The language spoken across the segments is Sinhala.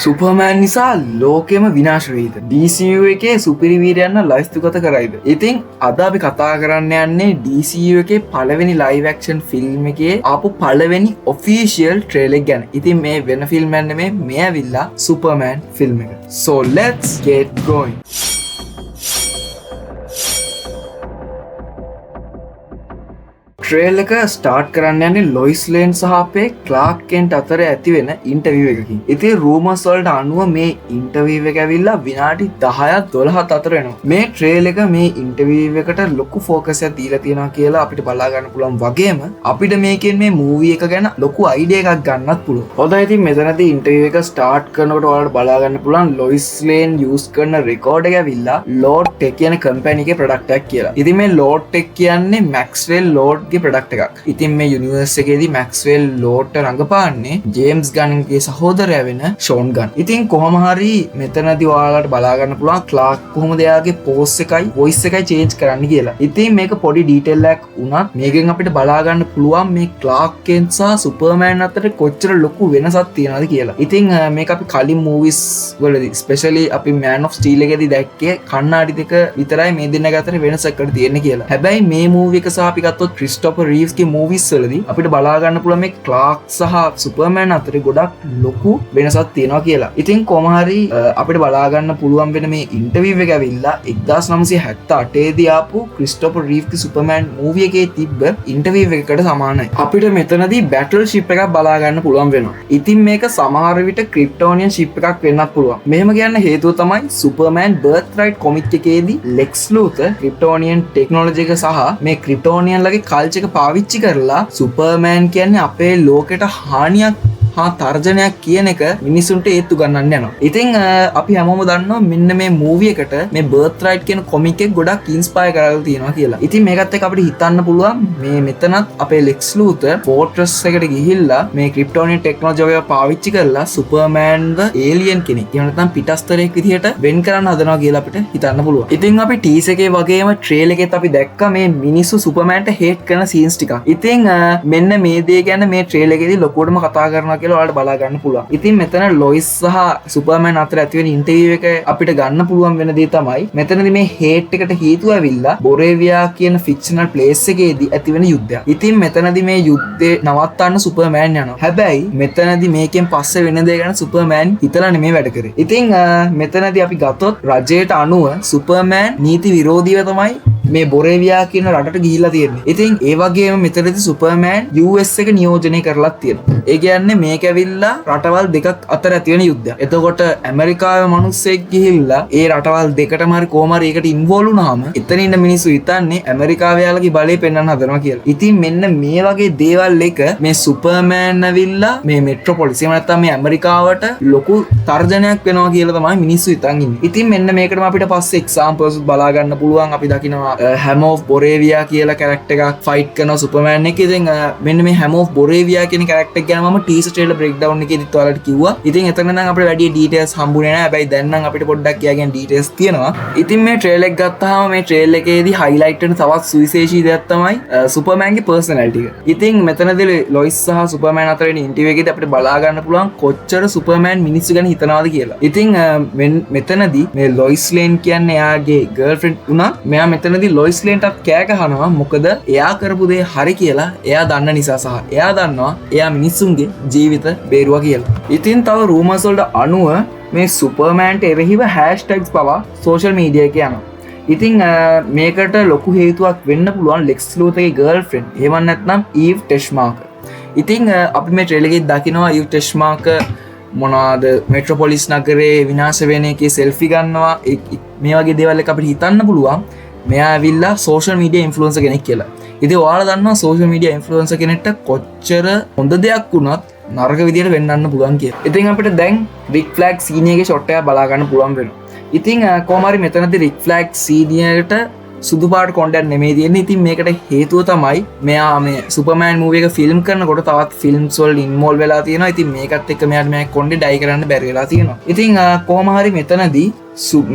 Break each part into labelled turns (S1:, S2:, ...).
S1: සුපර්මෑන් නිසා ලෝකෙම විනාශ වෙයිද? DCU එකේ සුපිරි වීරයන්ව ලයිස්තුගත කරයිද? ඉතින් අද අපි කතා කරන්න යන්නේ DCU එකේ පළවෙනි live action film එකේ ආපු පළවෙනි official trailer එක ගැන. ඉතින් මේ වෙන film එකක් නෙමෙයි, මේ ඇවිල්ලා සුපර්මෑන් film එක. So let's get going. Trail එක ස්ටාර්ට් කරන්න යන්නේ ලොයිස් ලේන් සහ අපේ ක්ලාක් කෙන්ට් අතර ඇති වෙන ඉන්ටර්විව් එකකින්. ඉතින් රූමර්ස් වලට අනුව මේ ඉන්ටර්විව් එක ඇවිල්ලා විනාඩි 10ක් 12ක් අතර එනවා. මේ ට්‍රේල් එක මේ ඉන්ටර්විව් එකට ලොකු ෆෝකස් එකක් දීලා තියෙනවා කියලා අපිට බලා ගන්න පුළුවන් වගේම අපිට මේකෙන් මේ මූවි එක ගැන ලොකු අයිඩියා එකක් ගන්නත් පුළුවන්. හොඳයි, ඉතින් මෙතනදී ඉන්ටර්විව් එක ස්ටාර්ට් කරනකොට ඔයාලට බලා ගන්න පුළුවන් ලොයිස් ලේන් යූස් කරන රෙකෝඩ් එක ඇවිල්ලා ලෝඩ් ටෙක් කියන කම්පැනි එකේ ප්‍රොඩක්ට් එකක් කියලා. ඉතින් මේ ලෝඩ් ටෙක් කියන්නේ මැක්ස්වෙල් ලෝඩ් ප්‍රොඩක්ට් එකක්. ඉතින් මේ යුනිවර්ස් එකේදී මැක්ස්වෙල් ලෝඩ්ට රඟපාන්නේ ජේම්ස් ගන්ගේ සහෝදරයා වෙන ෂෝන් ගන්. ඉතින් කොහොම හරි මෙතනදී ඔයාලට බලා ගන්න පුළුවන් ක්ලාක් කොහොමද එයාගේ පෝස් එකයි වොයිස් එකයි චේන්ජ් කරන්න කියලා. ඉතින් මේක පොඩි ඩීටේල් එකක් වුණත් මේකෙන් අපිට බලා ගන්න පුළුවන් මේ ක්ලාක් කෙන්ට් සහ සුපර්මෑන් අතර කොච්චර ලොකු වෙනසක් තියෙනවද කියලා. ඉතින් මේක අපි කලින් මූවිස් වලදී ස්පෙෂලි අපි මෑන් ඔෆ් ස්ටීල් එකේදී දැක්කේ කණ්ණාඩි දෙක විතරයි මේ දෙන්න අතර වෙනසක් තියෙන්නේ කියලා. හැබැයි මේ මූවි එක සහ අපි ගත්තොත් ක්‍රිස්ටෝෆර් රීව්ස්ගේ මූවිස් වලදී අපිට බලා ගන්න පුළුවන් මේ ක්ලාක් සහ සුපර්මෑන් අතර ගොඩක් ලොකු වෙනසක් තියෙනවා කියලා. ඉතින් කොහොම හරි අපිට බලා ගන්න පුළුවන් වෙන මේ ඉන්ටර්විව් එක ඇවිල්ලා 1978 දී ආපු ක්‍රිස්ටෝෆර් රීව්ස්ගේ සුපර්මෑන් මූවි එකේ තිබ්බ ඉන්ටර්විව් එකකට සමානයි. අපිට මෙතනදී බැටල් ෂිප් එකක් බලා ගන්න පුළුවන් වෙනවා. ඉතින් මේක සමහර විට ක්‍රිප්ටෝනියන් ෂිප් එකක් වෙන්නත් පුළුවන්. මෙහෙම කියන්න හේතුව තමයි සුපර්මෑන් බර්ත් රයිට් කොමික් එකේදී ලෙක්ස් ලූතර් ක්‍රිප්ටෝනියන් ටෙක්නොලොජි එක සහ මේ ක්‍රිප්ටෝනියන්ලගේ කල්චර් එක පාවිච්චි කරලා සුපර්මෑන් කියන්නේ අපේ ලෝකෙට හානියක් හා තර්ජනයක් කියන එක මිනිසුන්ට ඒත්තු ගන්නන්න යනවා. ඉතින් අපි හැමෝම දන්නවා මෙන්න මේ මූවි එකට මේ බර්ත් රයිට් කියන කොමික් එක ගොඩක් ඉන්ස්පයර් කරලා තියෙනවා කියලා. ඉතින් මේකත් එක්ක අපිට හිතන්න පුළුවන් මේ මෙතනත් අපේ ලෙක්ස් ලූතර් ෆෝර්ට්‍රස් එකට ගිහිල්ලා මේ ක්‍රිප්ටෝනියන් ටෙක්නොලොජි එක පාවිච්චි කරලා සුපර්මෑන්ව ඒලියන් කෙනෙක් එහෙම නැත්නම් පිටස්තරයෙක් විදිහට වෙන් කරන්න හදනවා කියලා අපිට හිතන්න පුළුවන්. ඉතින් අපි ටීස් එකේ වගේම ට්‍රේල් එකෙත් අපි දැක්කා මේ මිනිස්සු සුපර්මෑන්ට හේට් කරන සීන්ස් ටිකක්. ඉතින් මෙන්න මේ දේ ගැන මේ ට්‍රේල් එකේදී ලොකුවටම කතා කරනවා කියලා ඔයාලට බලා ගන්න පුළුවන්. ඉතින් මෙතන ලොයිස් සහ සුපර්මෑන් අතර ඇති වෙන ඉන්ටර්විව් එක අපිට ගන්න පුළුවන් වෙන දේ තමයි මෙතනදී මේ හේට් එකට හේතුව ඇවිල්ලා බොරේවියා කියන ෆික්ෂනල් ප්ලේස් එකේදී ඇති වෙන යුද්ධයක්. ඉතින් මෙතනදී මේ යුද්ධේ නවත්තන්න සුපර්මෑන් යනවා. හැබැයි මෙතනදී මේකෙන් පස්සේ වෙන දේ ගැන සුපර්මෑන් හිතලා නෙමෙයි වැඩ කරේ. ඉතින් මෙතනදී අපි ගත්තොත් රජයට අනුව සුපර්මෑන් නීති විරෝධීව තමයි මේ බොරේවියා කියන රටට ගිහිල්ලා තියෙන්නේ. ඉතින් ඒ වගේම මෙතනදී සුපර්මෑන් US එක නියෝජනය කරලා තියෙනවා. ඒ කියන්නේ මේක ඇවිල්ලා රටවල් දෙකක් අතර ඇති වෙන යුද්ධයක්. එතකොට ඇමරිකාවේ මිනිස්සෙක් ගිහිල්ලා ඒ රටවල් දෙකටම හරි කොහම හරි ඒකට ඉන්වෝල්ව් වුණාම එතන ඉන්න මිනිස්සු හිතන්නේ ඇමරිකාවේ යාලගේ බලය පෙන්වන්න හදනවා කියලා. ඉතින් මෙන්න මේ වගේ දේවල් එක මේ සුපර්මෑන් ඇවිල්ලා මේ මෙට්‍රොපොලිස් එහෙම නැත්නම් මේ ඇමරිකාවට ලොකු තර්ජනයක් වෙනවා කියලා තමයි මිනිස්සු හිතන් ඉන්නේ. ඉතින් මෙන්න මේකටම අපිට පස්සේ එක්සාම්පල්ස් බලා ගන්න පුළුවන්. අපි දකිනවා හැම ඔෆ් බොරේවියා කියලා කැරක්ටර් එකක් ෆයිට් කරනවා සුපර්මෑන් එක. ඉතින් මෙන්න මේ හැම ඔෆ් බොරේවියා කියන කැරක්ටර් එක ගැන මම ටීසර් ට්‍රේලර් බ්‍රේක්ඩවුන් එකේදීත් ඔයාලට කිව්වා. ඉතින් එතන නම් අපිට වැඩි ඩීටේල්ස් හම්බුනේ නැහැ. හැබැයි දැන් නම් අපිට පොඩ්ඩක් කියාගෙන ඩීටේල්ස් තියෙනවා. ඉතින් මේ ට්‍රේලර් එක ගත්තාම මේ ට්‍රේලර් එකේදී හයිලයිට් වෙන තවත් සුවිශේෂී දෙයක් තමයි සුපර්මෑන්ගේ පර්සනැලිටි එක. ඉතින් මෙතනදී ලොයිස් සහ සුපර්මෑන් අතර වෙන ඉන්ටර්විව් එකේදී අපිට බලා ගන්න පුළුවන් කොච්චර සුපර්මෑන් මිනිස්සු ගැන හිතනවාද කියලා. ඉතින් මෙතනදී මේ ලොයිස් ලේන් කියන්නේ එයාගේ ගර්ල්ෆ්‍රෙන්ඩ් වුණා. මෙයා මෙතනදී ලොයිස් ලේන්ටත් කෑ ගහනවා. මොකද එයා කරපු දේ හරි කියලා එයා දන්න නිසා සහ එයා දන්නවා එයා මිනිස්සුන්ගේ ජීවිත බේරුවා කියලා. ඉතින් තව රූමර්ස් වලට අනුව මේ සුපර්මෑන්ට එරෙහිව හෑෂ්ටැග්ස් පවා සෝෂල් මීඩියා එකේ යනවා. ඉතින් මේකට ලොකු හේතුවක් වෙන්න පුළුවන් ලෙක්ස් ලූතරගේ ගර්ල්ෆ්‍රෙන්ඩ් එහෙම නැත්නම් ඊව් ටෙෂ්මාකර්. ඉතින් අපි මේ ට්‍රේලර් එකේ දකිනවා ඊව් ටෙෂ්මාකර් මොනවාද මෙට්‍රොපොලිස් නගරේ විනාශ වෙන එකේ සෙල්ෆි ගන්නවා. මේ වගේ දේවල් එක අපිට හිතන්න පුළුවන් මෙයා ඇවිල්ලා සෝෂල් මීඩියා ඉන්ෆ්ලුවෙන්සර් කෙනෙක් කියලා. ඉතින් ඔයාලා දන්නවා සෝෂල් මීඩියා ඉන්ෆ්ලුවෙන්සර් කෙනෙක්ට කොච්චර හොඳ දෙයක් වුණත් නරක විදියට වෙන්නන්න පුළුවන් කියලා. ඉතින් අපිට දැන් රික් ෆ්ලැග් සීනියර්ගේ ෂොට් එකක් බලා ගන්න පුළුවන් වෙනවා. ඉතින් කොහොම හරි මෙතනදී රික් ෆ්ලැග් සීනියර්ට සුදු පාට කොණ්ඩයක් නෙමෙයි තියෙන්නේ. ඉතින් මේකට හේතුව තමයි මෙයා මේ සුපර්මෑන් මූවි එක ෆිල්ම් කරනකොට තවත් ෆිල්ම්ස් වල ඉන්වෝල්ව් වෙලා තියෙනවා. ඉතින් මේකත් එක්ක මෙයාට මේ කොණ්ඩේ ඩයි කරන්න බැරි වෙලා තියෙනවා. ඉතින් කොහොම හරි මෙතනදී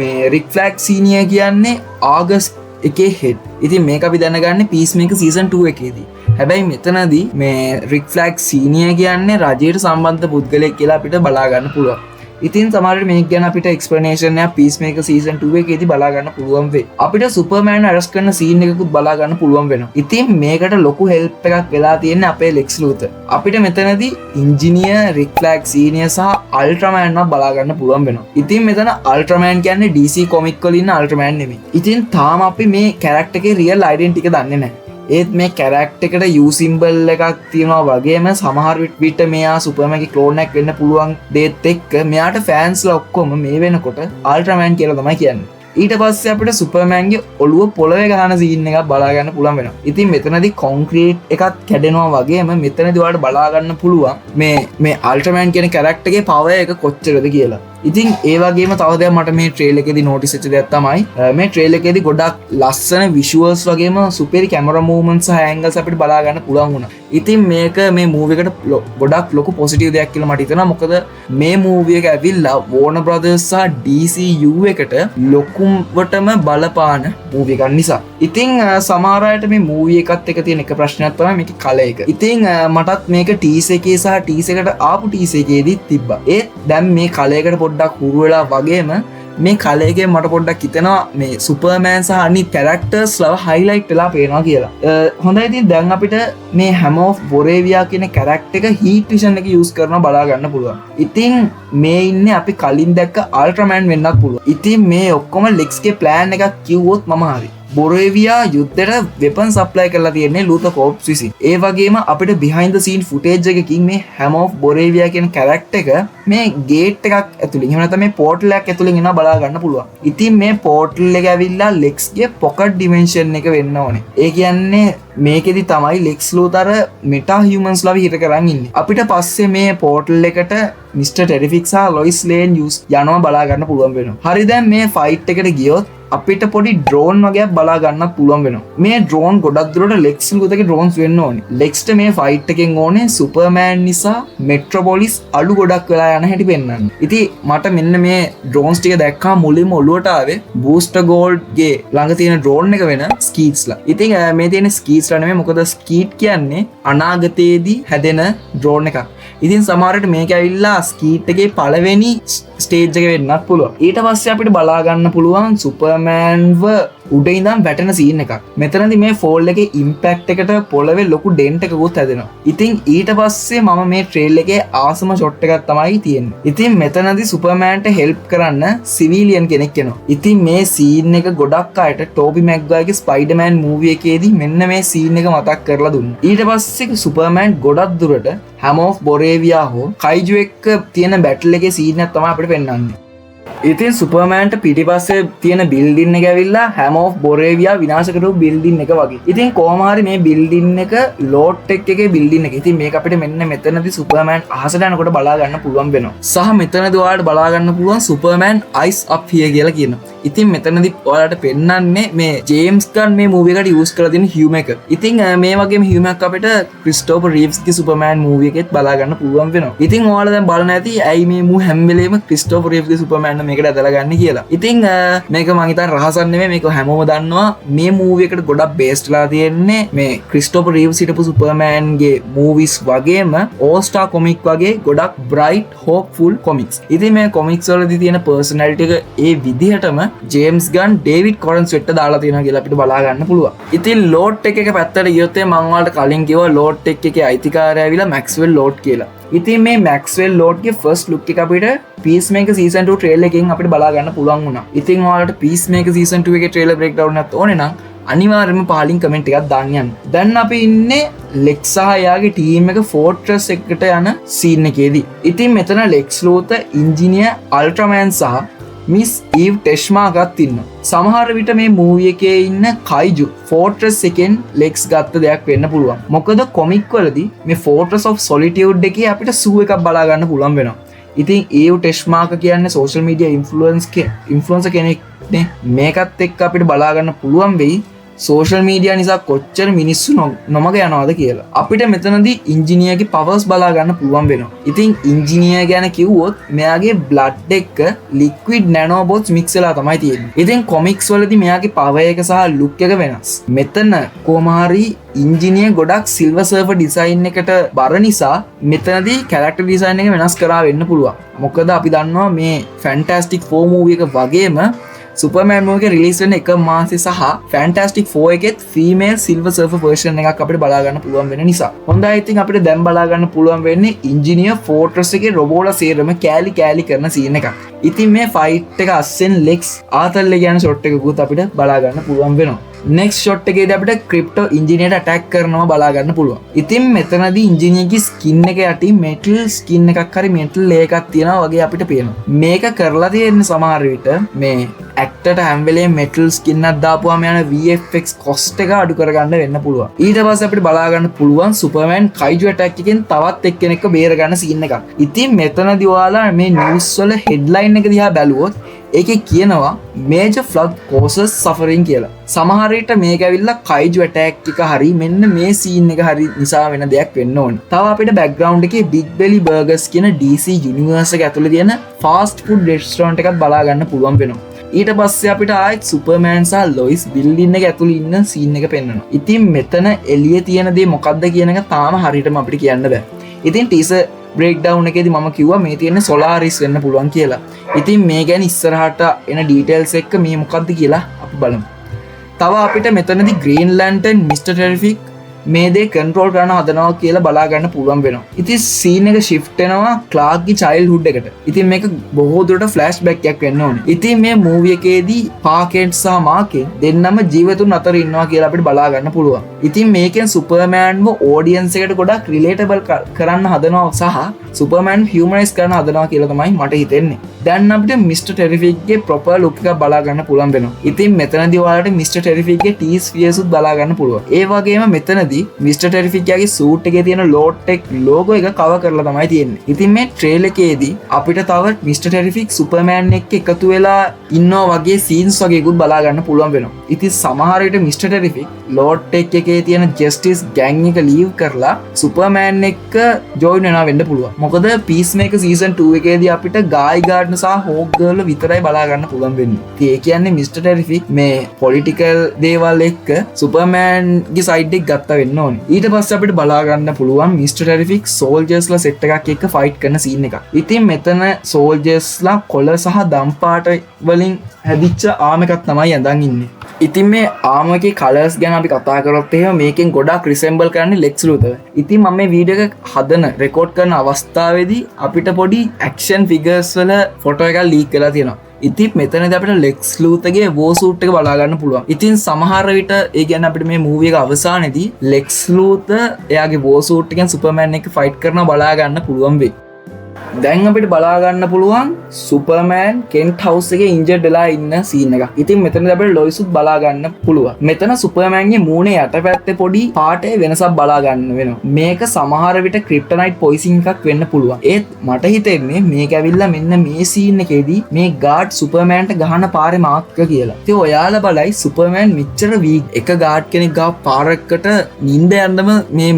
S1: මේ රික් ෆ්ලැග් සීනියර් කියන්නේ ආගස්ට් එකේ හෙඩ්. ඉතින් මේක අපි දැනගන්නේ පීස්මේකර් සීසන් 2 එකේදී. හැබැයි මෙතනදී මේ රික් ෆ්ලැග් සීනියර් කියන්නේ රජයට සම්බන්ධ පුද්ගලයෙක් කියලා අපිට බලා ගන්න පුළුවන්. ඉතින් සමහරවිට මේක ගැන අපිට එක්ස්ප්ලනේෂන් එකක් පීස්මේකර් සීසන් 2 එකේදී බලා ගන්න පුළුවන් වෙයි. අපිට සුපර්මෑන් අරස් කරන සීන් එකකුත් බලා ගන්න පුළුවන් වෙනවා. ඉතින් මේකට ලොකු හෙල්ප් එකක් වෙලා තියෙන්නේ අපේ ලෙක්ස් ලූතර්. අපිට මෙතනදී ඉන්ජිනියර්, රික් ෆ්ලැග් සීනියර් සහ අල්ට්‍රාමෑන්ව බලා ගන්න පුළුවන් වෙනවා. ඉතින් මෙතන අල්ට්‍රාමෑන් කියන්නේ DC කොමික් වල ඉන්න අල්ට්‍රාමෑන් නෙමෙයි. ඉතින් තාම අපි මේ කැරක්ටර් එකේ රියල් ඩෙන්ටිටි එක දන්නේ නැහැ. ඒත් මේ කැරක්ටර් එකට U සිම්බල් එකක් තියෙනවා වගේම සමහර විට මෙයා සුපර්මෑන්ගේ ක්ලෝන් එකක් වෙන්න පුළුවන් දේත් එක්ක මෙයාට ෆෑන්ස්ලා ඔක්කොම මේ වෙනකොට අල්ට්‍රාමෑන් කියලා තමයි කියන්නේ. ඊට පස්සේ අපිට සුපර්මෑන්ගේ ඔළුව පොළවේ ගහන සීන් එකක් බලා ගන්න පුළුවන් වෙනවා. ඉතින් මෙතනදී කොන්ක්‍රීට් එකක් කැඩෙනවා වගේම මෙතනදී ඔයාලට බලා ගන්න පුළුවන් මේ අල්ට්‍රාමෑන් කියන කැරක්ටර් එකේ පවර් එක කොච්චරද කියලා. ඉතින් ඒ වගේම තව දෙයක් මට මේ ට්‍රේලර් එකේදී නෝටිස් වෙච්ච දෙයක් තමයි මේ ට්‍රේලර් එකේදී ගොඩක් ලස්සන විෂුවල්ස් වගේම සුපිරි කැමරා මූව්මන්ට්ස් සහ ඇන්ගල්ස් අපිට බලා ගන්න පුළුවන් වුණා. ඉතින් මේක මේ මූවි එකට ගොඩක් ලොකු පොසිටිව් දෙයක් කියලා මට හිතෙනවා. මොකද මේ මූවි එක ඇවිල්ලා Warner Brothers සහ DCU එකට ලොකුවටම බලපාන මූවි එකක් නිසා. ඉතින් සමහර අයට මේ මූවි එකත් එක්ක තියෙන එක ප්‍රශ්නයක් තමයි මේකේ කලර් එක. ඉතින් මටත් මේක ටීස් එකේ සහ ටීස් එකට ආපු ටීස් එකේදී තිබ්බා. ඒත් දැන් මේ කලර් එකට පොඩ්ඩක් හුරු වෙලා වගේම මේ කලර් එකේ මට පොඩ්ඩක් හිතෙනවා මේ සුපර්මෑන් සහ අනිත් කැරක්ටර්ස් ලව හයිලයිට් වෙලා පේනවා කියලා. හොඳයි ඉතින් දැන් අපිට මේ හැම ඔෆ් බොරේවියා කියන කැරක්ටර් එක හීට් විෂන් එක යූස් කරනවා බලා ගන්න පුළුවන්. ඉතින් මේ ඉන්නේ අපි කලින් දැක්ක අල්ට්‍රාමෑන් වෙන්නත් පුළුවන්. ඉතින් මේ ඔක්කොම ලෙක්ස්ගේ ප්ලෑන් එකක් කිව්වොත් මම හරි. බොරේවියා යුද්ධයට වෙපන් සප්ලයි කරලා තියෙන්නේ ලූතර් කෝප්ස් විසින්. ඒ වගේම අපිට behind the scene footage එකකින් මේ හැම ඔෆ් බොරේවියා කියන කැරක්ටර් එක මේ ගේට් එකක් ඇතුලින් එහෙම නැත්නම් මේ පෝර්ටල් එකක් ඇතුලින් එනවා බලා ගන්න පුළුවන්. ඉතින් මේ පෝර්ටල් එක ඇවිල්ලා ලෙක්ස්ගේ පොකට් ඩිමෙන්ෂන් එක වෙන්න ඕනේ. ඒ කියන්නේ මේකෙදි තමයි ලෙක්ස් ලූතර් මෙටා හියුමන්ස් ලව හිර කරන් ඉන්නේ. අපිට පස්සේ මේ පෝර්ටල් එකට මිස්ටර් ටෙරිෆික් සහ ලොයිස් ලේන් යනවා බලා ගන්න පුළුවන් වෙනවා. හරි දැන් මේ ෆයිට් එකට ගියොත් අපිට පොඩි ඩ්‍රෝන් වගේක් බලා ගන්නත් පුළුවන් වෙනවා. මේ ඩ්‍රෝන් ගොඩක් දුරට ලෙක්ස් ලූතරගේ ඩ්‍රෝන්ස් වෙන්න ඕනේ. ලෙක්ස්ට මේ ෆයිට් එකෙන් ඕනේ සුපර්මෑන් නිසා මෙට්‍රොපොලිස් අඩු ගොඩක් වෙලා යන හැටි පෙන්වන්න. ඉතින් මට මෙන්න මේ ඩ්‍රෝන්ස් ටික දැක්කම මුලින්ම ඔළුවට ආවේ බූස්ටර් ගෝල්ඩ්ගේ ළඟ තියෙන ඩ්‍රෝන් එක වෙන ස්කීට්ස්ලා. ඉතින් මේ තියෙන ස්කීට්ස්ලා නෙමෙයි මොකද ස්කීට් කියන්නේ අනාගතයේදී හැදෙන ඩ්‍රෝන් එකක්. ඉතින් සමහරට මේක ඇවිල්ලා ස්කීට් එකේ පළවෙනි ස්ටේජ් එක වෙන්නත් පුළුවන්. ඊට පස්සේ අපිට බලා ගන්න පුළුවන් සුපර්මෑන්ව උඩ ඉඳන් වැටෙන සීන් එකක්. මෙතනදී මේ ෆෝල් එකේ ඉම්පැක්ට් එකට පොළවේ ලොකු ඩෙන්ට් එකකුත් හැදෙනවා. ඉතින් ඊට පස්සේ මම මේ ට්‍රේල් එකේ ආසම ෂොට් එකක් තමයි තියෙන්නේ. ඉතින් මෙතනදී සුපර්මෑන්ට හෙල්ප් කරන්න සිවිලියන් කෙනෙක් එනවා. ඉතින් මේ සීන් එක ගොඩක් අයට ටෝබි මැග්වයර්ගේ ස්පයිඩර්මෑන් මූවි එකේදී මෙන්න මේ සීන් එක මතක් කරලා දුන්නා. ඊට පස්සේ සුපර්මෑන් ගොඩක් දුරට හැම ඔෆ් බොරේවියා හෝ කයිජු එක්ක තියෙන බැටල් එකේ සීන් එකක් තමයි අපිට පෙන්වන්නේ. ඉතින් සුපර්මෑන්ට පිටිපස්සේ තියෙන බිල්ඩින් එක ඇවිල්ලා හැම ඔෆ් බොරේවියා විනාශ කරපු බිල්ඩින් එක වගේ. ඉතින් කොහොම හරි මේ බිල්ඩින් එක ලෝඩ් ටෙක් එකේ බිල්ඩින් එක. ඉතින් මේක අපිට මෙන්න මෙතනදී සුපර්මෑන් අහසට යනකොට බලා ගන්න පුළුවන් වෙනවා. සහ මෙතනදී ඔයාලට බලා ගන්න පුළුවන් සුපර්මෑන් අයිස් අප් හියර් කියලා කියනවා. ඉතින් මෙතනදී ඔයාලට පෙන්වන්නේ මේ ජේම්ස් ගන් මේ මූවි එකට යූස් කරලා තියෙන හියුමර් එක. ඉතින් මේ වගේම හියුමර් එක අපිට ක්‍රිස්ටෝෆර් රීව්ස්ගේ සුපර්මෑන් මූවි එකෙත් බලා ගන්න පුළුවන් වෙනවා. ඉතින් ඔයාලා දැන් බලන්න ඇති ඇයි මේ මූ හැම වෙලේම ක්‍රිස්ටෝෆර් රීව්ස්ගේ සුපර්මෑන් මේකට ඇදලා ගන්න කියලා. ඉතින් මේක මං හිතන්නේ රහසක් නෙමෙයි මේක හැමෝම දන්නවා. මේ මූවි එකට ගොඩක් බේස්ඩ් වෙලා තියෙන්නේ මේ ක්‍රිස්ටෝෆර් රීව්ස් හිටපු සුපර්මෑන්ගේ මූවිස් වගේම ඕල් ස්ටාර් කොමික් වගේ ගොඩක් බ්‍රයිට් හෝප්ෆුල් කොමික්ස්. ඉතින් මේ කොමික්ස් වලදී තියෙන පර්සනැලිටි එක ඒ විදිහටම ජේම්ස් ගන් ඩේවිඩ් කොරන්ස් වෙට්ට දාලා තියෙනවා කියලා අපිට බලා ගන්න පුළුවන්. ඉතින් ලෝඩ් ටෙක් එක පැත්තට ගියොත් මම ඔයාලට කලින් කිව්වා ලෝඩ් ටෙක් එකේ අයිතිකාරය ඇවිල්ලා මැක්ස්වෙල් ලෝඩ් කියලා. ඉතින් මේ මැක්ස්වෙල් ලෝඩ්ගේ ෆස්ට් ලුක් එක අපිට පීස්මේකර් සීසන් 2 ට්‍රේලර් එකෙන් අපිට බලා ගන්න පුළුවන් වුණා. ඉතින් ඔයාලට පීස්මේකර් සීසන් 2 එකේ ට්‍රේලර් බ්‍රේක්ඩවුන් එකක් ඕනේ නම් අනිවාර්යයෙන්ම පහලින් කමෙන්ට් එකක් දාන්න යන්න. දැන් අපි ඉන්නේ ලෙක්ස් සහ එයාගේ ටීම් එක ෆෝර්ට්‍රස් එකට යන සීන් එකේදී. ඉතින් මෙතන ලෙක්ස් ලූතර්, ඉන්ජිනියර්, අල්ට්‍රාමෑන් සහ මිස් ඊව් ටෙස්මාගත් ඉන්නවා. සමහර විට මේ මූවි එකේ ඉන්න කයිජු ෆෝර්ට්‍රස් එකෙන් ලෙක්ස් ගත්ත දෙයක් වෙන්න පුළුවන්. මොකද කොමික් වලදී මේ ෆෝර්ට්‍රස් ඔෆ් සොලිටියුඩ් එකේ අපිට සූ එකක් බලා ගන්න පුළුවන් වෙනවා. ඉතින් ඊව් ටෙස්මාක කියන්නේ සෝෂල් මීඩියා ඉන්ෆ්ලුවෙන්සර් කෙනෙක් නේ. මේකත් එක්ක අපිට බලා ගන්න පුළුවන් වෙයි සෝෂල් මීඩියා නිසා කොච්චර මිනිස්සු නොමග යනවාද කියලා. අපිට මෙතනදී ඉංජිනියර්ගේ පවර්ස් බලා ගන්න පුළුවන් වෙනවා. ඉතින් ඉංජිනියර් ගැන කිව්වොත් මෙයාගේ බ්ලඩ් එක්ක ලික්විඩ් නැනෝබොට්ස් මික්ස් වෙලා තමයි තියෙන්නේ. ඉතින් කොමික්ස් වලදී මෙයාගේ පවර් එක සහ ලුක් එක වෙනස්. මෙතන කොහොමහරි ඉංජිනියර් ගොඩක් සිල්වර් සර්ෆර් ඩිසයින් එකට බර නිසා මෙතනදී කැරක්ටර් ඩිසයින් එක වෙනස් කරා වෙන්න පුළුවන්. මොකද අපි දන්නවා මේ ෆැන්ටස්ටික් 4 මූවි එක වගේම සුපර්මෑන් මූවි එක රිලීස් වෙන එක මාසේ සහ ෆැන්ටස්ටික් 4 එකෙත් ෆීමේල් සිල්වර් සර්ෆර් වර්ෂන් එකක් අපිට බලා ගන්න පුළුවන් වෙන නිසා. හොඳයි ඉතින් අපිට දැන් බලා ගන්න පුළුවන් වෙන්නේ ඉංජිනියර් ෆෝර්ට්‍රස් එකේ රොබෝලා සේරම කෑලි කරන සීන් එකක්. ඉතින් මේ ෆයිට් එක අස්සෙන් ලෙක්ස් ආතල්ලේ කියන ෂොට් එකකුත් අපිට බලා ගන්න පුළුවන් වෙනවා. නෙක්ස්ට් ෂොට් එකේදී අපිට ක්‍රිප්ටෝ ඉංජිනියර්ට ඇටැක් කරනවා බලා ගන්න පුළුවන්. ඉතින් මෙතනදී ඉංජිනියර්ගේ ස්කින් එක යටින් මෙටල් ස්කින් එකක් හරි මෙටල් ලේ එකක් තියෙනවා වගේ අපිට පේනවා. මේක කරලා තියෙන්නේ සමහර විට මේ ඇක්ටර්ට හැම වෙලේම මෙටල් ස්කින් එකක් දාපුවාම යන VFX කොස්ට් එක අඩු කරගන්න වෙන්න පුළුවන්. ඊට පස්සේ අපිට බලා ගන්න පුළුවන් සුපර්මෑන් කයිජු ඇටැක් එකෙන් තවත් එක්කෙනෙක්ව බේර ගන්න සීන් එකක්. ඉතින් මෙතනදී ඔයාලා මේ නිවුස් වල හෙඩ්ලයින් එක දිහා බැලුවොත් ඒකේ කියනවා මේජර් ෆ්ලඩ් කෝසස් සෆරින් කියලා. සමහර විට මේක ඇවිල්ලා කයිජු ඇටැක් එක හරි මෙන්න මේ සීන් එක හරි නිසා වෙන දෙයක් වෙන්න ඕනේ. තව අපිට බෑග්ග්‍රවුන්ඩ් එකේ බිග් බෙලි බර්ගර්ස් කියන DC යුනිවර්ස් එක ඇතුලේ තියෙන ෆාස්ට් ෆුඩ් රෙස්ටොරන්ට් එකක් බලා ගන්න පුළුවන් වෙනවා. ඊට පස්සේ අපිට ආයෙත් සුපර්මෑන් සහ ලොයිස් බිල්ඩින් එක ඇතුලේ ඉන්න සීන් එක පෙන්වනවා. ඉතින් මෙතන එළියේ තියෙන දේ මොකක්ද කියන එක තාම හරියටම අපිට කියන්න බෑ. ඉතින් ටීසර් බ්‍රේක්ඩවුන් එකේදී මම කිව්වා මේ තියෙන්නේ සොලාරිස් වෙන්න පුළුවන් කියලා. ඉතින් මේ ගැන ඉස්සරහට එන ඩීටේල්ස් එක්ක මේ මොකක්ද කියලා අපි බලමු. තව අපිට මෙතනදී ග්‍රීන් ලැන්ටර්න් මිස්ටර් ටෙරිෆික් මේ දේ කන්ට්‍රෝල් කරන්න හදනවා කියලා බලා ගන්න පුළුවන් වෙනවා. ඉතින් සීන් එක shift වෙනවා ක්ලාර්ක්ගේ චයිල්ඩ්හුඩ් එකට. ඉතින් මේක බොහෝ දුරට ෆ්ලෑෂ්බැක් එකක් වෙන්න ඕනේ. ඉතින් මේ මූවි එකේදී පාකෙට් සහ මාකෙන් දෙන්නම ජීවතුන් අතර ඉන්නවා කියලා අපිට බලා ගන්න පුළුවන්. ඉතින් මේකෙන් සුපර්මෑන්ව ඔඩියන්ස් එකට ගොඩක් රිලේටබල් කරන්න හදනවා සහ සුපර්මෑන් හියුමනයිස් කරන්න හදනවා කියලා තමයි මට හිතෙන්නේ. දැන් අපිට මිස්ටර් ටෙරිෆික්ගේ ප්‍රොපර් ලුක් එකක් බලා ගන්න පුළුවන් වෙනවා. ඉතින් මෙතනදී ඔයාලට මිස්ටර් ටෙරිෆික්ගේ ටීස් ෆියර්ස් උත් බලා ගන්න පුළුවන්. ඒ වගේම මෙතනදී මිස්ටර් ටෙරිෆික්ගේ සූට් එකේ තියෙන ලෝටෙක් ලෝගෝ එක කවර් කරලා තමයි තියෙන්නේ. ඉතින් මේ ට්‍රේලර් එකේදී අපිට තව මිස්ටර් ටෙරිෆික් සුපර්මෑන් එක්ක එකතු වෙලා ඉන්නවා වගේ සීන්ස් වගේකුත් බලා ගන්න පුළුවන් වෙනවා. ඉතින් සමහර විට මිස්ටර් ටෙරිෆික් ලෝටෙක් එකේ තියෙන ජස්ටිස් ගෑන්ග් එක ලීව් කරලා සුපර්මෑන් එක්ක ජොයින් වෙනවා වෙන්න පුළුවන්. මොකද පීස්මේකර් සීසන් 2 එකේදී අපිට ගායි ගාඩ්න සහ හෝක් ගර්ල් විතරයි බලා ගන්න පුළුවන් වෙන්නේ. ඉතින් ඒ කියන්නේ මිස්ටර් ටෙරිෆික් මේ පොලිටිකල් දේවල් එක්ක සුපර්මෑන්ගේ සයිඩ් එක ගත්තා වෙන්න ඕනේ. ඊට පස්සේ අපිට බලා ගන්න පුළුවන් මිස්ටර් ටෙරිෆික් සෝල්ජර්ස්ලා සෙට් එකක් එක්ක ෆයිට් කරන සීන් එකක්. ඉතින් මෙතන සෝල්ජර්ස්ලා කොළ සහ දම් පාට වලින් හැදිච්ච ආර්ම් එකක් තමයි අඳන් ඉන්නේ. ඉතින් මේ ආර්ම් එකේ කලර්ස් ගැන අපි කතා කරොත් එහෙම මේකෙන් ගොඩක් රිසෙම්බල් කරන්නේ ලෙක්ස් ලූතර්. ඉතින් මම මේ වීඩියෝ එක හදන රෙකෝඩ් කරන අවස්ථාවේදී අපිට පොඩි ඇක්ෂන් ෆිගර්ස් වල ෆොටෝ එකක් ලීක් වෙලා තියෙනවා. ඉතින් මෙතනදී අපිට ලෙක්ස් ලූතරගේ වෝ සූට් එක බලා ගන්න පුළුවන්. ඉතින් සමහර විට ඒ කියන්නේ අපිට මේ මූවි එක අවසානයේදී ලෙක්ස් ලූතර් එයාගේ වෝ සූට් එකෙන් සුපර්මෑන් එක්ක ෆයිට් කරනවා බලා ගන්න පුළුවන් වෙයි. දැන් අපිට බලා ගන්න පුළුවන් සුපර්මෑන් කෙන්ට් හවුස් එකේ ඉන්ජර්ඩ් වෙලා ඉන්න සීන් එකක්. ඉතින් මෙතනදී අපිට ලොයිස් උත් බලා ගන්න පුළුවන්. මෙතන සුපර්මෑන්ගේ මූණේ යටපැත්තේ පොඩි පාටේ වෙනසක් බලා ගන්න වෙනවා. මේක සමහර විට ක්‍රිප්ටොනයිට් පොයිසින් එකක් වෙන්න පුළුවන්. ඒත් මට හිතෙන්නේ මේක ඇවිල්ලා මෙන්න මේ සීන් එකේදී මේ ගාඩ් සුපර්මෑන්ට ගහන පාරේ මාක් කියලා. ඉතින් ඔයාලා බලයි සුපර්මෑන් මෙච්චර වීක් එක ගාඩ් කෙනෙක් ගාව පාරකට නිින්ද යන්නම මේ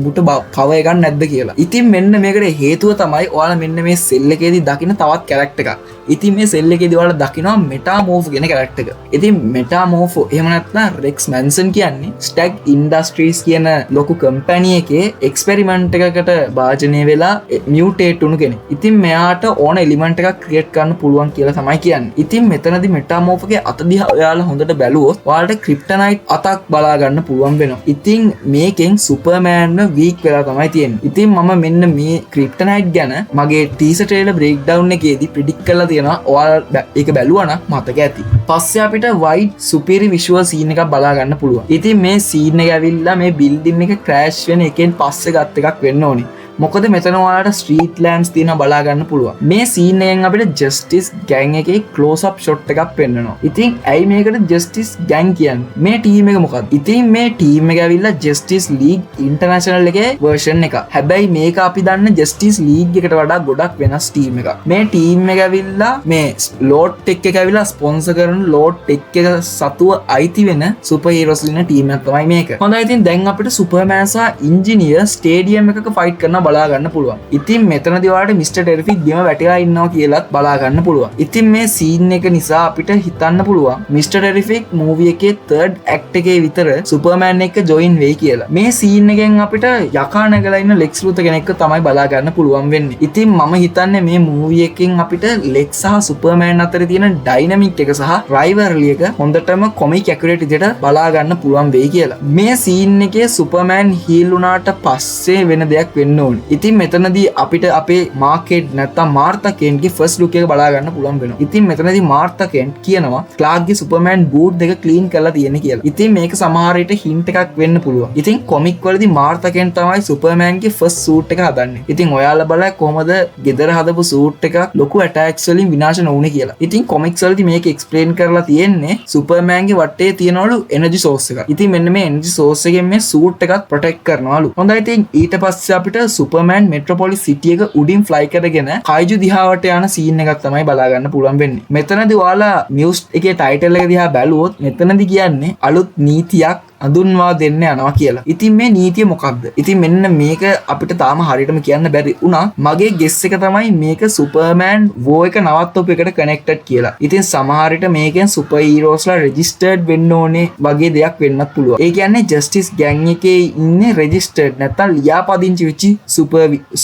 S1: මුට පව එකක් නැද්ද කියලා. ඉතින් මෙන්න මේකට හේතුව තමයි ඔයාලා මෙන්න මේ සෙල් එකේදී දකින්න තවත් කැරක්ටර් එකක්. ඉතින් මේ සෙල් එකේදී ඔයාලා දකිනවා මෙටාමෝර්ෆ් කියන කැරක්ටර් එක. ඉතින් මෙටාමෝර්ෆ් එහෙම නැත්නම් රෙක්ස් මැන්සන් කියන්නේ ස්ටැග් ඉන්ඩස්ට්‍රීස් කියන ලොකු කම්පැනි එකේ එක්ස්පෙරිමන්ට් එකකට භාජනය වෙලා මියුටේට් වුණු කෙනෙක්. ඉතින් මෙයාට ඕන එලිමන්ට් එකක් ක්‍රියේට් කරන්න පුළුවන් කියලා තමයි කියන්නේ. ඉතින් මෙතනදී මෙටාමෝර්ෆ්ගේ අත දිහා ඔයාලා හොඳට බැලුවොත් ඔයාලට ක්‍රිප්ටොනයිට් අතක් බලා ගන්න පුළුවන් වෙනවා. ඉතින් මේකෙන් සුපර්මෑන්ව වීක් වෙලා තමයි තියෙන්නේ. ඉතින් මම මෙන්න මේ ක්‍රිප්ටොනයිට් ගැන මගේ ටීසර් ට්‍රේලර් බ්‍රේක්ඩවුන් එකේදී ප්‍රෙඩික්ට් කරලා තියෙනවා. ඔයාලා ඒක බැලුවා නම් මතක ඇති. පස්සේ අපිට වයිඩ් සුපිරි විෂුවල් සීන් එකක් බලා ගන්න පුළුවන්. ඉතින් මේ සීන් එක ඇවිල්ලා මේ බිල්ඩින් එක ක්‍රෑෂ් වෙන එකෙන් පස්සේ ගත් එකක් වෙන්න ඕනේ. මොකද මෙතන ඔයාලට ස්ට්‍රීට් ලෑම්ප්ස් තියෙනවා බලා ගන්න පුළුවන්. මේ සීන් එකෙන් අපිට ජස්ටිස් ගෑන් එකේ ක්ලෝස් අප් ෂොට් එකක් පෙන්නනවා. ඉතින් ඇයි මේකට ජස්ටිස් ගෑන් කියන්නේ? මේ ටීම් එක මොකක්ද? ඉතින් මේ ටීම් එක ඇවිල්ලා ජස්ටිස් ලීග් ඉන්ටර්නැෂනල් එකේ වර්ෂන් එක. හැබැයි මේක අපි දන්න ජස්ටිස් ලීග් එකට වඩා ගොඩක් වෙනස් ටීම් එකක්. මේ ටීම් එක ඇවිල්ලා මේ ලෝඩ් ටෙක් එක ඇවිල්ලා ස්පොන්සර් කරන ලෝඩ් ටෙක් එක සතුව අයිති වෙන සුපර් හීරෝස් ඉන්න ටීම් එකක් තමයි මේක. හොඳයි ඉතින් දැන් අපිට සුපර්මෑන් සහ ඉන්ජිනියර් ස්ටේඩියම් එකක ෆයිට් කරනවා බලා ගන්න පුළුවන්. ඉතින් මෙතනදී ඔයාලට මිස්ටර් ටෙරිෆික් බිම වැටිලා ඉන්නවා කියලාත් බලා ගන්න පුළුවන්. ඉතින් මේ සීන් එක නිසා අපිට හිතන්න පුළුවන් මිස්ටර් ටෙරිෆික් මූවි එකේ 3rd ඇක්ට් එකේ විතර සුපර්මෑන් එක්ක ජොයින් වෙයි කියලා. මේ සීන් එකෙන් අපිට යකා නැගලා ඉන්න ලෙක්ස් ලූතර් කෙනෙක්ව තමයි බලා ගන්න පුළුවන් වෙන්නේ. ඉතින් මම හිතන්නේ මේ මූවි එකෙන් අපිට ලෙක්ස් සහ සුපර්මෑන් අතර තියෙන ඩයිනමික් එක සහ රයිවර්ලි එක හොඳටම කොමික් ඇකියුරේට් විදිහට බලා ගන්න පුළුවන් වෙයි කියලා. මේ සීන් එකේ සුපර්මෑන් හීල් වුණාට පස්සේ වෙන දෙයක් වෙන්න ඕනේ. ඉතින් මෙතනදී අපිට අපේ මාකේට් නැත්තම් මාර්තා කෙන්ට්ගේ ෆස්ට් ලුක් එක බලා ගන්න පුළුවන් වෙනවා. ඉතින් මෙතනදී මාර්තා කෙන්ට් කියනවා ක්ලාර්ක්ගේ සුපර්මෑන් බූට් දෙක ක්ලීන් කරලා තියෙන්නේ කියලා. ඉතින් මේක සමහර විට හින්ට් එකක් වෙන්න පුළුවන්. ඉතින් කොමික් වලදී මාර්තා කෙන්ට් තමයි සුපර්මෑන්ගේ ෆස්ට් සූට් එක හදන්නේ. ඉතින් ඔයාලා බලලා කොහමද ගෙදර හදපු සූට් එක ලොකු ඇටැක්ස් වලින් විනාශ නොවුනේ කියලා. ඉතින් කොමික්ස් වලදී මේක එක්ස්ප්ලেইন කරලා තියෙන්නේ සුපර්මෑන්ගේ වටේ තියනවලු එනර්ජි සෝස් එකක්. ඉතින් මෙන්න මේ එනර්ජි සෝස් එකෙන් මේ සූට් එකත් ප්‍රොටෙක්ට් කරනවලු. හොඳයි ඉතින් ඊට පස්සේ අපිට සුපර්මෑන් මෙට්‍රොපොලිස් සිටි එක උඩින් ෆ්ලයි කරගෙන කයිජු දිහාවට යන සීන් එකක් තමයි බලා ගන්න පුළුවන් වෙන්නේ. මෙතනදී ඔයාලා මියුස් එකේ ටයිටල් එක දිහා බැලුවොත් මෙතනදී කියන්නේ අලුත් නීතියක් අඳුන්වා දෙන්න යනවා කියලා. ඉතින් මේ නීතිය මොකක්ද? ඉතින් මෙන්න මේක අපිට තාම හරියටම කියන්න බැරි වුණා. මගේ ගෙස් එක තමයි මේක සුපර්මෑන් වෝ එක නවත්තපු එකට කනෙක්ටඩ් කියලා. ඉතින් සමහර විට මේකෙන් සුපර් හීරෝස්ලා රෙජිස්ටර්ඩ් වෙන්න ඕනේ වගේ දෙයක් වෙන්නත් පුළුවන්. ඒ කියන්නේ ජස්ටිස් ගෑන් එකේ ඉන්නේ රෙජිස්ටර්ඩ් නැත්නම් ලියාපදිංචි වෙච්ච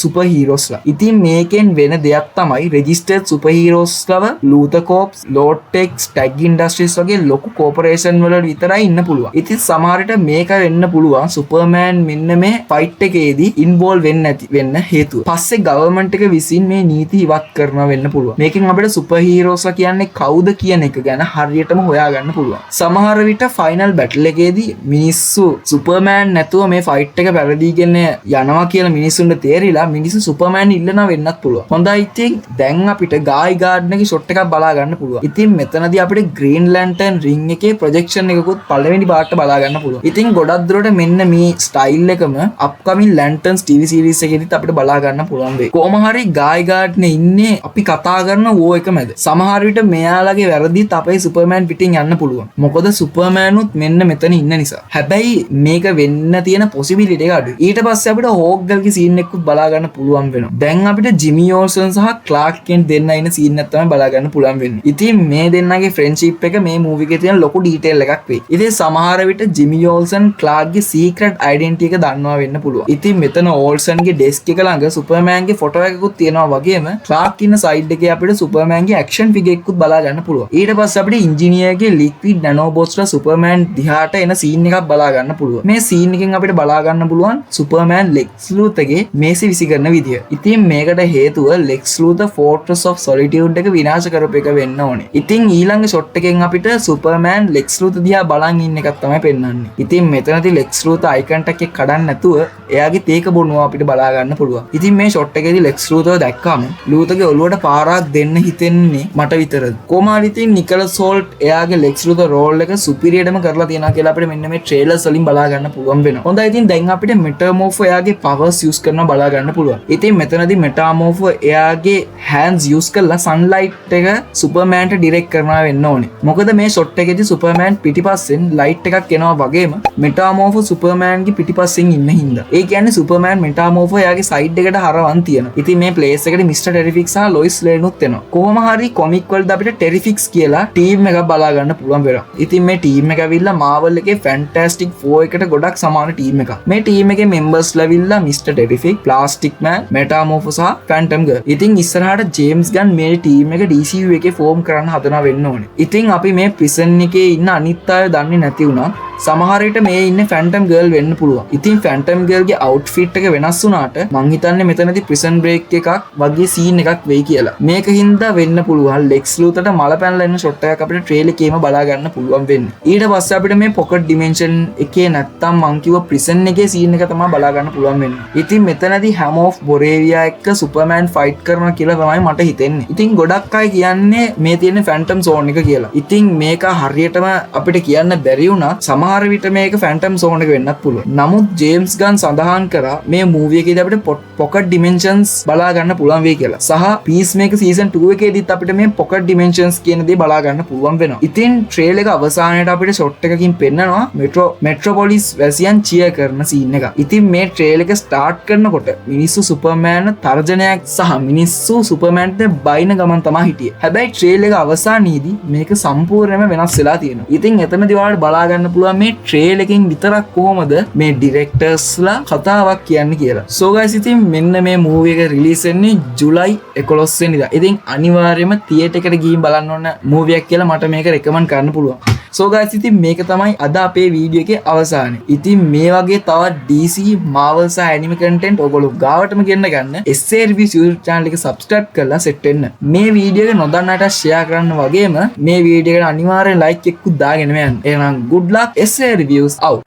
S1: සුපර් හීරෝස්ලා. ඉතින් මේකෙන් වෙන දෙයක් තමයි රෙජිස්ටර්ඩ් සුපර් හීරෝස්ලව ලූතර් කෝප්ස්, ලෝඩ් ටෙක්ස්, ටැග් ඉන්ඩස්ට්‍රීස් වගේ ලොකු කෝපරේෂන් වල විතරයි ඉන්න පුළුවන්. ඉතින් සමහරට මේක වෙන්න පුළුවන් සුපර්මෑන් මෙන්න මේ ෆයිට් එකේදී ඉන්වෝල්ව් වෙන්න නැති වෙන්න හේතුව. පස්සේ ගවර්න්මන්ට් එක විසින් මේ නීති ඉවත් කරනවා වෙන්න පුළුවන්. මේකෙන් අපිට සුපර් හීරෝස්ලා කියන්නේ කවුද කියන එක ගැන හරියටම හොයාගන්න පුළුවන්. සමහර විට ෆයිනල් බැටල් එකේදී මිනිස්සු සුපර්මෑන් නැතුව මේ ෆයිට් එක පැරදීගෙන යනවා කියලා මිනිස්සුන්ට තේරිලා මිනිස්සු සුපර්මෑන් ඉල්ලනවා වෙන්නත් පුළුවන්. හොඳයි ඉතින් දැන් අපිට ගායි ගාඩන් එකේ ෂොට් එකක් බලා ගන්න පුළුවන්. ඉතින් මෙතනදී අපිට ග්‍රීන් ලැන්ටර්න් රින් එකේ ප්‍රොජෙක්ෂන් එකකුත් පළවෙනි පාර්ට් බලා ගන්න පුළුවන්. ඉතින් ගොඩක් දුරට මෙන්න මේ ස්ටයිල් එකම අප්කමින් ලැන්ටර්න්ස් ටීවී සීරීස් එකේදීත් අපිට බලා ගන්න පුළුවන් වෙයි. කොහොම හරි ගායි ගාඩ්නේ ඉන්නේ අපි කතා කරන වෝ එක මැද. සමහර විට මෙයාලගේ වැරදිත් අපේ සුපර්මෑන් පිටින් යන්න පුළුවන්. මොකද සුපර්මෑනුත් මෙන්න මෙතන ඉන්න නිසා. හැබැයි මේක වෙන්න තියෙන පොසිබිලිටි එක අඩුයි. ඊට පස්සේ අපිට හෝග්ගල්ගේ සීන් එකකුත් බලා ගන්න පුළුවන් වෙනවා. දැන් අපිට ජිමි ඕල්සන් සහ ක්ලාර්ක් කෙන්ට් දෙන්න ඉන්න සීන් එක තමයි බලා ගන්න පුළුවන් වෙන්නේ. ඉතින් මේ දෙන්නගේ ෆ්‍රෙන්ඩ්ෂිප් එක මේ මූවි එකේ තියෙන ලොකු ඩීටේල් එකක් වෙයි. ඉතින් සමහර විට ජිමි ඕල්සන් ක්ලාර්ක්ගේ සීක්‍රට් ඩෙන්ටිටි එක දන්නවා වෙන්න පුළුවන්. ඉතින් මෙතන ඕල්සන්ගේ ඩෙස්ක් එක ළඟ සුපර්මෑන්ගේ ෆොටෝ එකකුත් තියෙනවා වගේම ක්ලාර්ක් ඉන්න සයිඩ් එකේ අපිට සුපර්මෑන්ගේ ඇක්ෂන් ෆිගර් එකකුත් බලා ගන්න පුළුවන්. ඊට පස්සේ අපිට ඉන්ජිනියර්ගේ ලික්විඩ් නැනෝබොට්ස්ලා සුපර්මෑන් දිහාට එන සීන් එකක් බලා ගන්න පුළුවන්. මේ සීන් එකෙන් අපිට බලා ගන්න පුළුවන් සුපර්මෑන් ලෙක්ස් ලූතර්ගේ මේසි විසි කරන විදිය. ඉතින් මේකට හේතුව ලෙක්ස් ලූතර් ෆෝර්ට්‍රස් ඔෆ් සොලිටියුඩ් එක විනාශ කරපු එක වෙන්න ඕනේ. ඉතින් ඊළඟ ෂොට් එකෙන් අපිට සුපර්මෑන් ලෙක්ස් ලූතර් දිහා බලන් ඉන්න එකක් තමයි පෙන්වන්නේ. ඉතින් මෙතනදී ලෙක්ස් ලූතර් අයි කන්ටැක්ට් එක කඩන්න නැතුව එයාගේ තේක බොනවා අපිට බලා ගන්න පුළුවන්. ඉතින් මේ ෂොට් එකේදී ලෙක්ස් ලූතර්ව දැක්කම ලූතර්ගේ ඔළුවට පාරක් දෙන්න හිතෙන්නේ මට විතරද. කොහොමද ඉතින් නිකලස් හෝල්ට් එයාගේ ලෙක්ස් ලූතර් රෝල් එක සුපිරියර්ටම කරලා තියෙනවා කියලා අපිට මෙන්න මේ ට්‍රේලර්ස් වලින් බලා ගන්න පුළුවන් වෙනවා. හොඳයි ඉතින් දැන් අපිට මෙටාමෝර්ෆෝ එයාගේ පවර්ස් යූස් කරනවා බලා ගන්න පුළුවන්. ඉතින් මෙතනදී මෙටාමෝර්ෆෝ එයාගේ හෑන්ඩ්ස් යූස් කරලා සන්ලයිට් එක සුපර්මෑන්ට ඩිරෙක්ට් කරනවා වෙන්න ඕනේ. මොකද මේ ෂොට් එකේදී සුපර්මෑන් පිටිපස්සෙන් ලයිට් එකක් එනවා වගේම මෙටාමෝර්ෆෝ සුපර්මෑන්ගේ පිටිපස්සෙන් ඉන්න හින්දා. ඒ කියන්නේ සුපර්මෑන් මෙටාමෝර්ෆෝ එයාගේ සයිඩ් එකට හරවන් තියෙනවා. ඉතින් මේ ප්ලේස් එකට මිස්ටර් ටෙරිෆික් සහ ලොයිස් ලේනුත් එනවා. කොහොම හරි කොමික් වලදී අපිට ටෙරිෆික්ස් කියලා ටීම් එකක් බලා ගන්න පුළුවන් වෙනවා. ඉතින් මේ ටීම් එක ඇවිල්ලා මාවල් එකේ ෆැන්ටස්ටික් 4 එකට ගොඩක් සමාන ටීම් එකක්. මේ ටීම් එකේ මෙම්බර්ස් ලැවිල්ලා මිස්ටර් ටෙරිෆික්, ප්ලාස්ටික් මෑන්, මෙටාමෝර්ෆෝ සහ ෆැන්ටම් ගර්ල්. ඉතින් ඉස්සරහට ජේම්ස් ගන් මේ ටීම් එක DCU එකේ ෆෝම් කරන්න හදනවා වෙන්න ඕනේ. ඉතින් අපි මේ ප්‍රිසන් එකේ ඉන්න අනිත් අය දන්නේ නැති වුණා සමහර විට මේ ඉන්නේ ෆැන්ටම් ගර්ල් වෙන්න පුළුවන්. ඉතින් ෆැන්ටම් ගර්ල්ගේ අවුට්ෆිට් එක වෙනස් වුණාට මං හිතන්නේ මෙතනදී ප්‍රිසන් බ්‍රේක් එකක් වගේ සීන් එකක් වෙයි කියලා. මේක හින්දා වෙන්න පුළුවන් ලෙක්ස් ලූතර්ට මල පැනලා එන ෂොට් එකක් අපිට ට්‍රේලර් එකේම බලා ගන්න පුළුවන් වෙන්නේ. ඊට පස්සේ අපිට මේ පොකට් ඩිමෙන්ෂන් එකේ නැත්තම් මං කිව්ව ප්‍රිසන් එකේ සීන් එක තමයි බලා ගන්න පුළුවන් වෙන්නේ. ඉතින් මෙතනදී හැම ඔෆ් බොරේවියා එක්ක සුපර්මෑන් ෆයිට් කරනවා කියලා තමයි මට හිතෙන්නේ. ඉතින් ගොඩක් අය කියන්නේ මේ තියෙන ෆැන්ටම් සෝන් එක කියලා. ඉතින් මේක හරියටම අපිට කියන්න බැරි වුණත් සමහර විට මේක ෆැන්ටම් සෝන් එක වෙන්නත් පුළුවන්. නමුත් ජේම්ස් ගන් සඳහන් කරා මේ මූවි එකේදී අපිට පොකට් ඩිමෙන්ෂන්ස් බලා ගන්න පුළුවන් වෙයි කියලා. සහ පීස් මේක සීසන් 2 එකේදීත් අපිට මේ පොකට් ඩිමෙන්ෂන්ස් කියන දේ බලා ගන්න පුළුවන් වෙනවා. ඉතින් ට්‍රේලර් එක අවසානයේට අපිට ෂොට් එකකින් පෙන්නනවා මෙට්‍රොපොලිස් වැසියන් චියර් කරන සීන් එක. ඉතින් මේ ට්‍රේලර් එක ස්ටාර්ට් කරනකොට මිනිස්සු සුපර්මෑන් තර්ජනයක් සහ මිනිස්සු සුපර්මෑන්ට බයින ගමන් තමයි හිටියේ. හැබැයි ට්‍රේලර් එක අවසානයේදී මේක සම්පූර්ණයෙන්ම වෙනස් වෙලා තියෙනවා. ඉතින් එතනදී ඔයාලට බලා ගන්න පුළුවන් මේ ට්‍රේලර් එකකින් විතරක් කොහොමද මේ ඩිරෙක්ටර්ස්ලා කතාවක් කියන්නේ කියලා. So guys ඉතින් මෙන්න මේ මූවි එක රිලීස් වෙන්නේ ජුලයි 11 වෙනිදා. ඉතින් අනිවාර්යයෙන්ම තියේටර් එකට ගිහින් බලන්න ඕන මූවි එකක් කියලා මට මේක රෙකමන්ඩ් කරන්න පුළුවන්. So guys ඉතින් මේක තමයි අද අපේ වීඩියෝ එකේ අවසානය. ඉතින් මේ වගේ තවත් DC Marvel සහ anime content ඔයගොල්ලෝ ගාවටම ගෙන්න ගන්න SA Reviews YouTube channel එක subscribe කරලා set වෙන්න. මේ වීඩියෝ එක නොදන්නාට share කරන්න වගේම මේ වීඩියෝ එකට අනිවාර්යෙන් like එකකුත් දාගෙන යන්න. එහෙනම් good luck SA Reviews out.